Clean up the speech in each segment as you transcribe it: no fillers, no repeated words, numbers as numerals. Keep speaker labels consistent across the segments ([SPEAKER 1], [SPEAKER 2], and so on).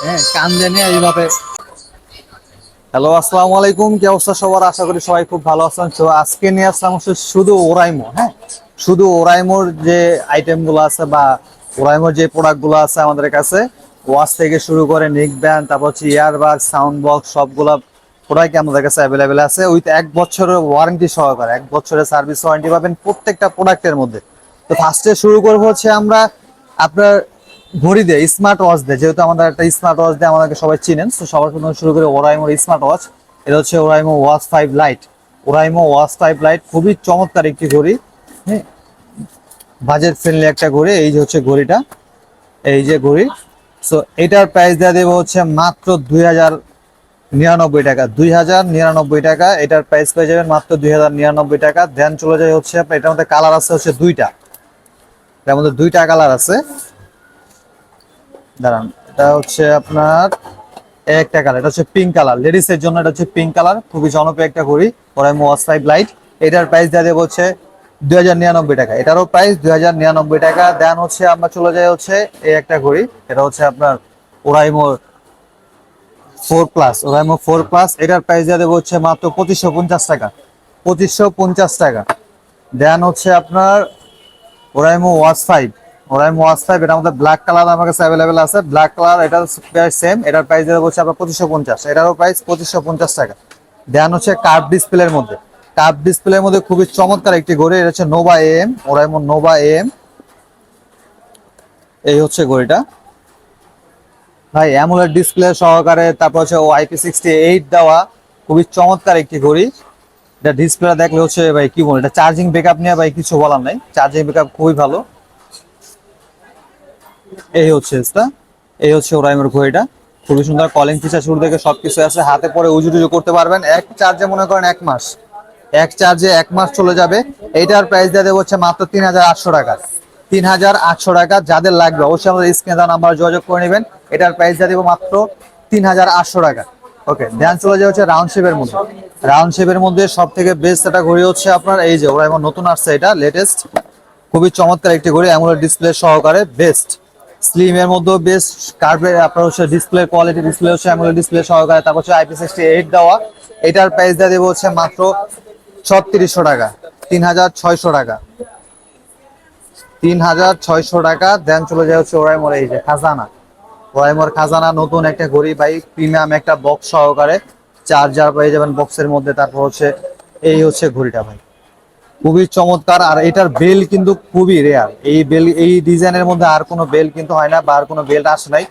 [SPEAKER 1] হ্যাঁ, কান জানিয়ে এইভাবে। হ্যালো, আসসালামু আলাইকুম। কি অবস্থা সবার? আশা করি সবাই খুব ভালো আছেন। তো আজকে নিয়ে আসলাম হচ্ছে শুধু ওরাইমো। হ্যাঁ, শুধু ওরাইমোর যে আইটেম গুলো আছে বা ওরাইমোর যে প্রোডাক্ট গুলো আছে আমাদের কাছে, ওয়াচ থেকে শুরু করে নেক ব্যান্ড, তারপর হচ্ছে ইয়ারবাড, সাউন্ড বক্স, সবগুলা প্রোডাক্ট আমাদের কাছে অ্যাভেলেবেল আছে উইথ 1 বছরের ওয়ারেন্টি সহকারে। 1 বছরের সার্ভিস ওয়ারেন্টি পাবেন প্রত্যেকটা প্রোডাক্টের মধ্যে। তো ফার্স্টে শুরু করবো হচ্ছে আমরা আপনার ঘড়ি দিয়ে, স্মার্ট ওয়াচ দিয়ে, যেহেতু আমাদের একটা স্মার্ট ওয়াচ দিয়ে আমাদেরকে সবাই চিনেন। তো সবার প্রথমে শুরু করে ওরাইমোর স্মার্ট ওয়াচ। এটা হচ্ছে Oraimo watch 5 light. Oraimo watch 5 light খুবই চমৎকার একটি ঘড়ি। হ্যাঁ, বাজেট ফ্রেন্ডলি একটা ঘড়ি। এই যে হচ্ছে ঘড়িটা, এই যে ঘড়ি। সো এটার প্রাইস দিয়ে দেবো হচ্ছে মাত্র 2099 টাকা। 2099 টাকা এটার প্রাইস পেয়ে যাবেন মাত্র 2099 টাকা। দেন চলে যায় হচ্ছে আপনার, এটার মধ্যে কালার আছে হচ্ছে দুইটা। এটার মধ্যে দুইটা কালার আছে। দাঁড়ান, এটা হচ্ছে আপনার একটা কালার, এটা হচ্ছে পিঙ্ক কালার। লেডিস এর জন্য এটা হচ্ছে পিঙ্ক কালার, খুবই জনপ্রিয় একটা ঘড়ি ওরাইমো ওয়াচ 5 লাইট। এটার প্রাইস দিয়ে দেবো হচ্ছে 2099 টাকা। এটারও প্রাইস 2099 টাকা। দেন হচ্ছে আমরা চলে যাই হচ্ছে এই একটা ঘড়ি, এটা হচ্ছে আপনার ওরাইমো 4 প্লাস। ওরাইমো 4 প্লাস, এটার প্রাইস দিয়ে দেবো হচ্ছে মাত্র 2550 টাকা। 2550 টাকা। দেন হচ্ছে আপনার ওরাইমো ওয়াচ 5। ওরাইমো ওয়াচ 5, এটার মধ্যে ব্ল্যাক কালার আমার কাছে অ্যাভেলেবেল আছে। ব্ল্যাক কালার, এটা প্রাইস সেম। এটার প্রাইস দিয়ে বলছে আপনার 2550। এটারও প্রাইস 2550 টাকা। দেন হচ্ছে কার্ভ ডিসপ্লের মধ্যে, কার্ভ ডিসপ্লের মধ্যে খুবই চমৎকার একটি ঘড়ি। এটা হচ্ছে Nova am, Oraimo Nova am. এই হচ্ছে ঘড়িটা ভাই, অ্যামোলেড ডিসপ্লে সহকারে। তারপর হচ্ছে ও IP68 দেওয়া, খুবই চমৎকার একটি ঘড়ি। এটা ডিসপ্লে দেখলে হচ্ছে ভাই কি বলবো, এটা চার্জিং ব্যাকআপ নিয়ে ভাই কিছু বলার নাই, চার্জিং ব্যাকআপ খুবই ভালো। এই হচ্ছে এটা, এই হচ্ছে ওরাইমোর ঘড়িটা। খুবই সুন্দর, কলিং ফিচার শুরু থেকে সবকিছু আছে। হাতে পরে উজু টুজু করতে পারবেন। এক চার্জে মনে করেন 1 মাস, এক চার্জে 1 মাস চলে যাবে। এইটার প্রাইস দিয়ে দেবো হচ্ছে মাত্র 3800 টাকা। 3800 টাকা। যাদের লাগবে অবশ্যই আমাদের স্ক্রিনে দেওয়া নাম্বার যোগাযোগ করে নেবেন। এটার প্রাইস দিয়ে দেবো মাত্র 3800 টাকা। ওকে, ধ্যান চলে যায় হচ্ছে রাউন্ড শেপের মধ্যে। রাউন্ড শেপের মধ্যে সব থেকে বেস্ট একটা ঘড়ি হচ্ছে আপনার এই যে ওরাইমো নতুন আসছে, এটা লেটেস্ট, খুবই চমৎকার একটি ঘড়ি, অ্যামোলেড ডিসপ্লে সহকারে বেস্ট। স্লিম এর মধ্যেও বেস্ট। কার্ভের আপনার হচ্ছে ডিসপ্লে কোয়ালিটি, ডিসপ্লে হচ্ছে অ্যামোলেড ডিসপ্লে সহকারে। তারপর হচ্ছে IP68 দেওয়া। এটার প্রাইস দিয়ে দেবো হচ্ছে মাত্র 3600 টাকা। 3600 টাকা। 3600 টাকা। দেন চলে যায় হচ্ছে ওরাইমোর এই যে খাজানা। ওরাইমোর খাজানা নতুন একটা ঘড়ি ভাই, প্রিমিয়াম একটা বক্স সহকারে, চার্জার পেয়ে যাবেন বক্সের মধ্যে। তারপর হচ্ছে এই হচ্ছে ঘড়িটা ভাই, খুবই চমৎকার। আর এটার বেল কিন্তু খুবই রেয়ার। এই বেল, এই ডিজাইনের মধ্যে আর কোনো বেল কিন্তু হয় না, বা আর কোনো বেল্ট আসে নাই।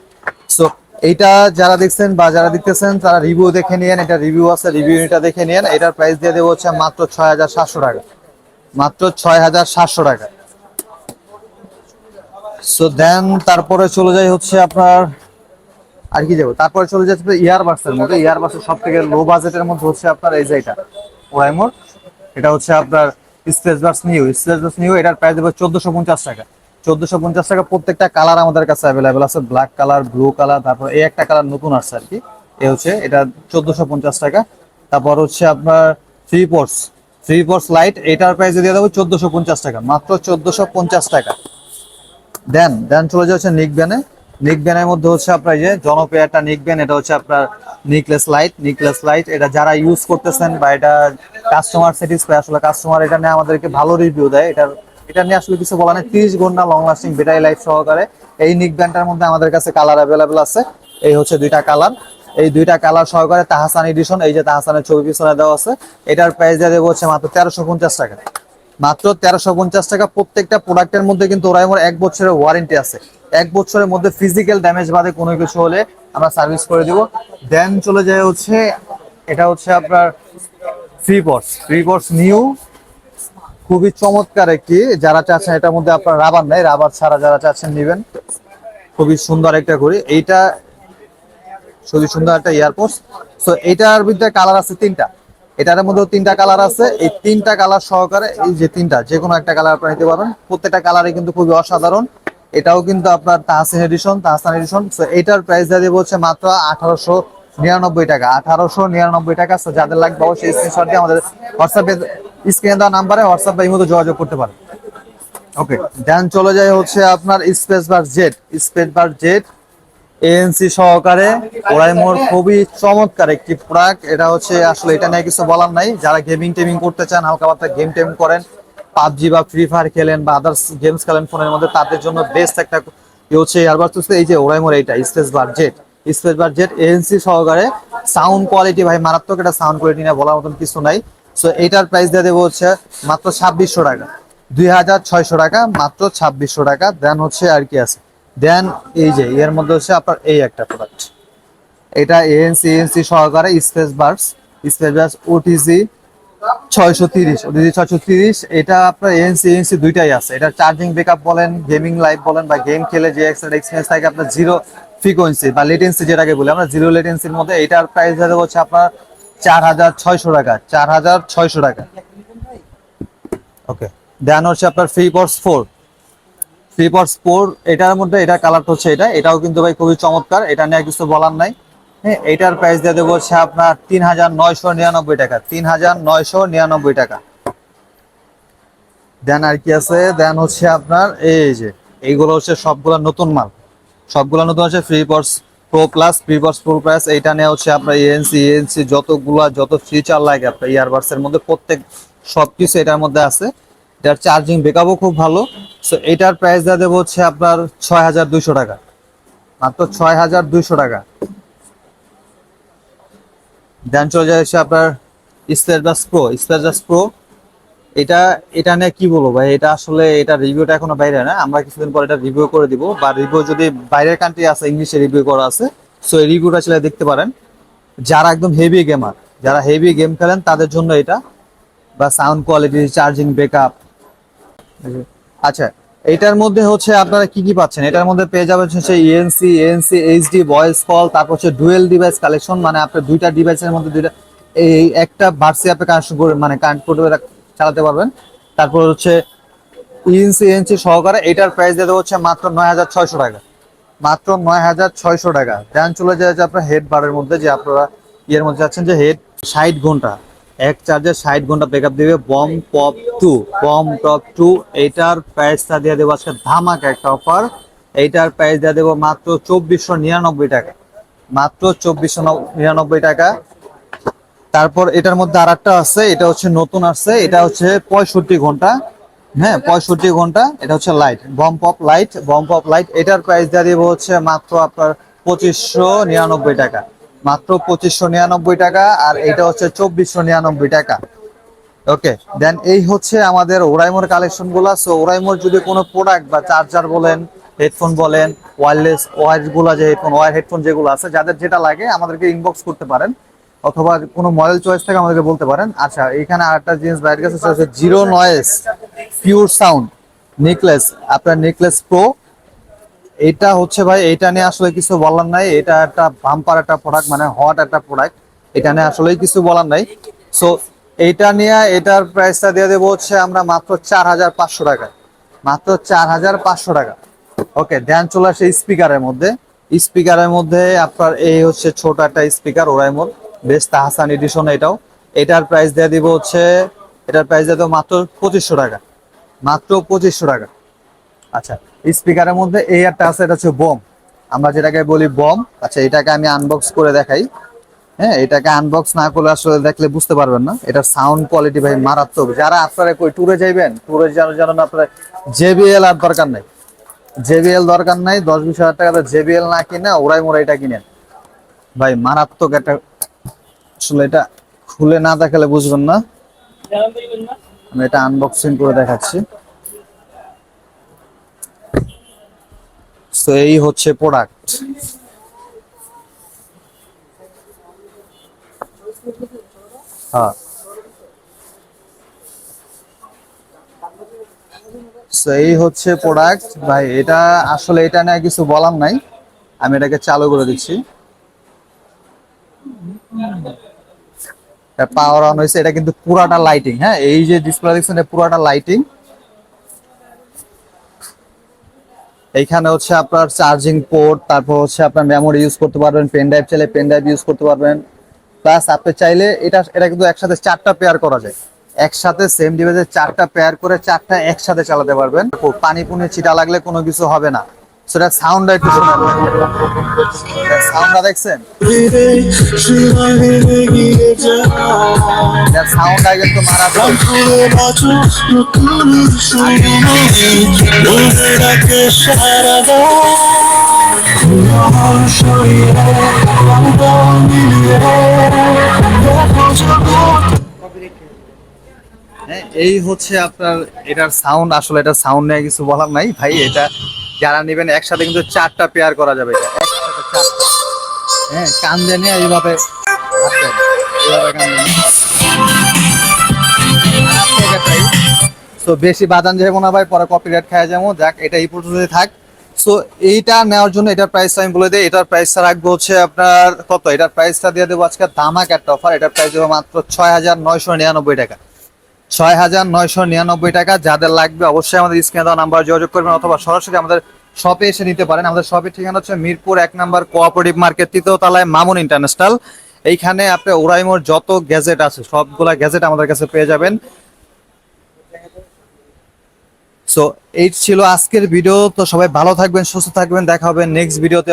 [SPEAKER 1] সো এইটা যারা দেখছেন বা যারা দেখতেছেন তারা রিভিউ দেখে নিয়েন। এটা রিভিউ আছে, রিভিউটা দেখে নিয়েন। এটার প্রাইস দিয়ে দেবো হচ্ছে মাত্র 6700 টাকা। মাত্র 6700 টাকা। সো দেন তারপরে চলে যাই হচ্ছে আপনার আর কি যাবো, তারপরে চলে যাচ্ছে ইয়ারবাডস এর মধ্যে। ইয়ারবাডস সব থেকে লো বাজেটের মধ্যে হচ্ছে আপনার এই যে এটা ওরাইমোর, এটা হচ্ছে আপনার স্পেসবাডস নিউ। স্পেসবাডস নিউ, এটার প্রাইস দেবো 1450 টাকা। 1450 টাকা। প্রত্যেকটা কালার আমাদের কাছে অ্যাভেলেবেল আছে, ব্ল্যাক কালার, ব্লু কালার, তারপর এই একটা কালার নতুন আসছে আর কি। এ হচ্ছে এটা 1450 টাকা। তারপর হচ্ছে আপনার three ports, three ports light, এটার প্রাইস দিয়ে দেবো 1450 টাকা। মাত্র 1450 টাকা। দেন দেন চলে যাচ্ছে নিক ব্যানে। নিক ব্যানের মধ্যে হচ্ছে আপনার এই যে জনপ্রিয় একটা নিক ব্যান, এটা হচ্ছে আপনার নিকলেস লাইট। নিকলেস লাইট, এটা যারা ইউজ করতেছেন বা এটা কাস্টমার স্যাটিসফাই, আসলে কাস্টমার এটা নিয়ে আমাদেরকে ভালো রিভিউ দেয়। এটা নিয়ে আসলে কিছু বলা নেই। 30 ঘন্টা লং লাস্টিং ব্যাটারি লাইফ সহকারে এই নিক ব্যান্ডটার মধ্যে আমাদের কাছে কালার অ্যাভেলেবেল আছে। এই হচ্ছে দুইটা কালার, এই দুইটা কালার সহকারে তাহসান এডিশন। এই যে তাহসানের ছবি পিছনে দেওয়া আছে। এটার প্রাইস দিয়ে দেবো হচ্ছে মাত্র 1350 টাকা। মাত্র 1350 টাকা। প্রত্যেকটা প্রোডাক্টের মধ্যে কিন্তু ওরাইমোর 1 বছরের ওয়ারেন্টি আছে। 1 বছরের মধ্যে ফিজিক্যাল ড্যামেজ বাদে কোনো কিছু হলে আমরা সার্ভিস করে দিব। দেন চলে যায় হচ্ছে এটা হচ্ছে আপনার three pots. Three pots new, খুবই চমৎকার একটি, যারা চাচ্ছেন এটার মধ্যে আপনার রাবার নেই, রাবার ছাড়া যারা চাচ্ছেন নেবেন, খুবই সুন্দর একটা ঘড়ি এইটা, খুবই সুন্দর একটা ইয়ারপোর্টস। তো এটার ভিতরে কালার আছে তিনটা, এটার মধ্যেও তিনটা কালার আছে। এই তিনটা কালার সহকারে এই যে তিনটা, যে কোনো একটা কালার আপনারা নিতে পারবেন। প্রত্যেকটা কালারই কিন্তু খুবই অসাধারণ। এটাও কিন্তু আপনার তাহসান এডিশন, তাহসান এডিশন। তো এটার প্রাইস দিয়ে দেবো হচ্ছে মাত্র 1899 টাকা। 1899 টাকা। তো যাদের লাগবে অবশ্যই স্ক্রিনশট দিয়ে আমাদের হোয়াটসঅ্যাপে, স্ক্রিনে দেওয়া নাম্বারে হোয়াটসঅ্যাপ বা ইমোতে যোগাযোগ করতে পারেন। ওকে, দেন চলে যায় হচ্ছে আপনার space bar Z. Space bar Z, ANC সহকারে ওরাইমোর খুবই চমৎকার একটি প্রোডাক্ট। এটা হচ্ছে আসলে এটা নিয়ে কিছু বলার নাই। যারা গেমিং টেমিং করতে চান, হালকা পাতলা গেম টেম করেন, পাবজি বা ফ্রি ফায়ার খেলেন বা আদার্স গেমস খেলেন ফোনের মধ্যে, তাদের জন্য বেস্ট একটা হচ্ছে এয়ারবাডস হচ্ছে এই যে ওরাইমোর এইটা স্পেস বার জেট এএনসি সহকারে। সাউন্ড কোয়ালিটি ভাই মারাত্মক, এটা সাউন্ড কোয়ালিটি নিয়ে বলার মতন কিছু নাই। সো এটার প্রাইস দিয়ে দেবো হচ্ছে মাত্র 2600 টাকা, 2600 টাকা, মাত্র 2600 টাকা। দেন হচ্ছে আর কি আছে, দেন এই যে এর মধ্যে হচ্ছে আপনার এই একটা প্রোডাক্ট, এটা এএনসি সহকারে স্পেস বার্স ওটিজি 630 এটা আপনার এএনসি দুইটাই আছে। এটা চার্জিং ব্যাকআপ বলেন, গেমিং লাইফ বলেন বা গেম খেলে যে এক্সপিরিয়েন্স থাকে আপনার, জিরো ফ্রিকোয়েন্সি বা লেটেন্সি যেটাকে বলি আমরা, জিরো লেটেন্সির মধ্যে এটার প্রাইস হচ্ছে আপনার 4600 টাকা, 4600 টাকা। ওকে, দেন হচ্ছে আপনার ফ্রি পডস 4 এটার মধ্যে এটা কালারটা হচ্ছে এটাও কিন্তু ভাই খুবই চমৎকার, এটা নিয়ে কিছু বলার নাই। হ্যাঁ, এটার প্রাইস দিয়ে দেবো হচ্ছে আপনার 3999 টাকা, 3999 টাকা। দেন আর কি আছে, দেন হচ্ছে আপনার এই যে এইগুলো হচ্ছে সবগুলা নতুন মাল, সবগুলা নতুন আছে। ফ্রি পডস প্রো প্লাস এইটা নিয়ে হচ্ছে আপনার এএনসি যত ফিচার লাগে আপনার ইয়ারবাডস এর মধ্যে প্রত্যেক সবকিছু এটার মধ্যে আছে। এটার চার্জিং ব্যাকআপও খুব ভালো। সো এটার প্রাইস দিয়ে দেবো হচ্ছে আপনার 6200 টাকা, মাত্র 6200 টাকা। দেন চলে যায় হচ্ছে আপনার স্পেস প্রো। এটা এটা নিয়ে কি বলবো ভাই, এটা আসলে এটা রিভিউটা এখনো বাইরে না, আমরা কিছুদিন পর এটা রিভিউ করে দিব, বা রিভিউ যদি বাইরের কান্ট্রি আছে ইংলিশে রিভিউ করা আছে, সো এই রিভিউটা আসলে দেখতে পারেন। যারা একদম হেভি গেমার, যারা হেভি গেম খেলেন তাদের জন্য এটা, বা সাউন্ড কোয়ালিটি, চার্জিং ব্যাকআপ। আচ্ছা, এটার মধ্যে হচ্ছে আপনারা কি কি পাচ্ছেন, এটার মধ্যে পেয়ে যাবেন হচ্ছে এএনসি এইচডি ভয়েস কল, তারপর হচ্ছে ডুয়েল ডিভাইস কালেকশন, মানে আপনার দুইটা ডিভাইসের মধ্যে দুইটা এই একটা ভার্সি আপনি কানেকশন করে মানে কানেক্ট করে চালাতে পারবেন। তারপর হচ্ছে ইএনসি সহকারে এটার প্রাইস দিয়ে দেওয়া হচ্ছে মাত্র 9600 টাকা, মাত্র 9600 টাকা। দেন চলে যায় যে আপনার হেড বারের মধ্যে, যে আপনারা ইয়ের মধ্যে যাচ্ছেন যে হেড 60 ঘন্টা, এক চার্জে 60 ঘন্টা ব্যাকআপ দিবে বম টপ টু। এইটার প্রাইসটা দিয়ে দেবো আজকে ধামাকা একটা অফার, এইটার প্রাইস দিয়ে দেবো মাত্র 2499 টাকা, মাত্র 2499 টাকা। তারপর এটার মধ্যে আর একটা আছে, এটা হচ্ছে নতুন আসছে, এটা হচ্ছে 65 ঘন্টা। হ্যাঁ, 65 ঘন্টা, এটা হচ্ছে বম পপ লাইট। এটার প্রাইস দিয়ে দিব হচ্ছে মাত্র আপনার 2599 টাকা, মাত্র 2599 টাকা। আর এটা হচ্ছে 2499 টাকা। ওকে, দেন এই হচ্ছে আমাদের ওরাইমোর কালেকশন গুলা। সো ওরাইমোর যদি কোনো প্রোডাক্ট বা চার্জার বলেন, হেডফোন বলেন, ওয়্যারলেস ওয়্যার গুলা যে হেডফোন যেগুলো আছে, যাদের যেটা লাগে আমাদেরকে ইনবক্স করতে পারেন, অথবা কোনো মডেল চয়েস থেকে আমাদেরকে বলতে পারেন। আচ্ছা, এখানে আরেকটা জিনিস বাইরের কাছে সেটা হচ্ছে zero noise pure sound necklace, আপনার নেকলেস প্রো। এটা হচ্ছে ভাই, এটা নিয়ে আসলে কিছু বলার নাই, এটা একটা বাম্পার একটা প্রোডাক্ট, মানে হট একটা প্রোডাক্ট, এটা নিয়ে আসলে কিছু বলার নাই। সো এইটা নিয়ে এটার প্রাইসটা দিয়ে দেবো হচ্ছে আমরা মাত্র 4500 টাকা, মাত্র 4500 টাকা। ওকে, দেন চলে আসে স্পিকারের মধ্যে আপনার এই হচ্ছে ছোট একটা স্পিকার ওরাইমোর বেশ তাহসান এডিশন এটাও। এটার প্রাইস দিয়ে দিব হচ্ছে, এটার প্রাইস দিয়ে দেবো মাত্র 2500 টাকা, মাত্র 2500 টাকা। আচ্ছা, স্পিকারের মধ্যে এই একটা আছে, এটা হচ্ছে বম, আমরা যেটাকে বলি বম। আচ্ছা, এটাকে আমি আনবক্স করে দেখাই। হ্যাঁ, এটাকে আনবক্স না করলে আসলে দেখলে বুঝতে পারবেন না। এটার সাউন্ড কোয়ালিটি ভাই মারাত্মক। যারা আপনারা কই ট্যুরে যাইবেন, ট্যুরে জানেন আপনারা জেবিএল আর দরকার নাই, জেবিএল দরকার নাই, 10-20 হাজার টাকা জেবিএল না কিনে ওরাইমোর এটা কিনেন ভাই, মারাত্মক একটা। আসলে এটা খুলে না দেখালে বুঝবেন না, আমি এটা আনবক্সিং করে দেখাচ্ছি। তো এই হচ্ছে প্রোডাক্ট। হ্যাঁ, তো এই হচ্ছে প্রোডাক্ট ভাই। এটা আসলে এটা নিয়ে কিছু বলার নাই, আমি এটাকে চালু করে দিচ্ছি। পাওয়ার অন হয়েছে, এটা কিন্তু পুরাটা লাইটিং। হ্যাঁ, এই যে ডিসপ্লে দেখছেন, পুরাটা লাইটিং। এইখানে হচ্ছে আপনার চার্জিং পোর্ট, তারপর হচ্ছে আপনার মেমোরি ইউজ করতে পারবেন, পেন ড্রাইভ চাইলে পেন ড্রাইভ ইউজ করতে পারবেন। প্লাস আপনি চাইলে এটা কিন্তু একসাথে 4টা পেয়ার করা যায়, একসাথে সেম ডিভাইসে 4টা পেয়ার করে 4টা একসাথে চালাতে পারবেন। পানি পুনি ছিটা লাগলে কোনো কিছু হবে না। সেটা সাউন্ডটা একটু শোনাবেন, সাউন্ডটা দেখছেন, সাউন্ডটা কিন্তু মারাত্মক। হ্যাঁ, এই হচ্ছে আপনার এটার সাউন্ড। আসলে এটা সাউন্ড নিয়ে কিছু বলার নাই ভাই, এটা যারা নেবেন একসাথে কিন্তু 4টা পেয়ার করা যাবে, এটা একসাথে 4টা। হ্যাঁ, কান দিয়ে নিয়ে এইভাবে হাঁটবেন, এইভাবে কান দিয়ে নিয়ে। তো বেশি বাজান যাবো না ভাই, পরে কপিরাইট খাওয়া যাবো। যাক, এটা এই পর্যন্ত থাক। সো এইটা নেওয়ার জন্য এটার প্রাইসটা আমি বলে দিই। এটার প্রাইসটা রাখবো হচ্ছে আপনার কত, এটার প্রাইসটা দিয়ে দেবো আজকে ধামাক একটা অফার। এটার প্রাইস দেবো মাত্র 6,999 টাকা। 6,999 টাকা। যাদের লাগবে অবশ্যই আমাদের স্ক্রিনে দেওয়া নাম্বার যোগাযোগ করবেন, অথবা সরাসরি আমাদের শপে এসে নিতে পারেন। আমাদের শপের ঠিকানা হচ্ছে মিরপুর 1 নম্বর কোঅপারেটিভ মার্কেট, 3য় তলায়, মামুন ইন্টারন্যাশনাল। এইখানে আপনি ওরাইমোর যত গ্যাজেট আছে সবগুলা গ্যাজেট আমাদের কাছে পেয়ে যাবেন। সো এই ছিল আজকের ভিডিও। তো সবাই ভালো থাকবেন, সুস্থ থাকবেন, দেখা হবে নেক্সট ভিডিওতে।